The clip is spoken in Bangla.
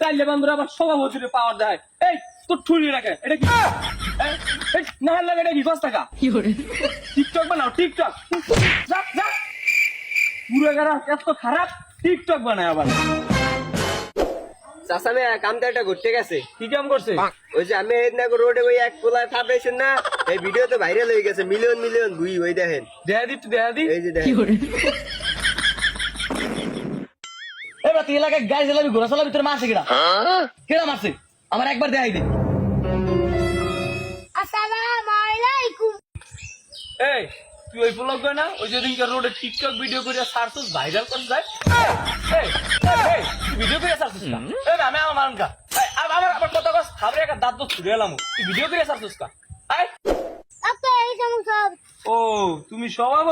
তাইলে বান্ধব আবার সভাপতির পাওয়ার দেয়। এই তোর ঠুলি রাখে এটা কি না লাগে এটা কি 5 টাকা টিকটক বানাও টিকটক যা যা পুরো গারা এত খারাপ টিকটক বানায় আবার চাচা ভাই কামটা একটা ঘুরতে গেছে। কি কাম করছে ওই যে আমি এদিন রোডে ওই এক পোলায় থাপড়াইছেন না, এই ভিডিও তো ভাইরাল হয়ে গেছে, মিলিয়ন মিলিয়ন ভিউ। ওই দেখেন, দেখা দি তুই দেখা দি এই যে দেখেন। এবার তুই এলাকায় গাড়ি চালাবি ঘোড়া চালাবি তোর মারছে কেডা কেডা মারছে আমার একবার দেখাই দে। আসসালামু আলাইকুম। এই তুই ওই ব্লগ না ওই যেদিনকে রোডে টিকটক ভিডিও করে সার্চস ভাইরাল করে যায় ভিডিও করে সার্চস না আমি আমার মানকা আমার আবার কথা কস খাবরে একটা দাঁত তো ছুড়ে এলাম তুই ভিডিও করে সার্চস কা আপনার এই সমস্যা ও তুমি সভাপতি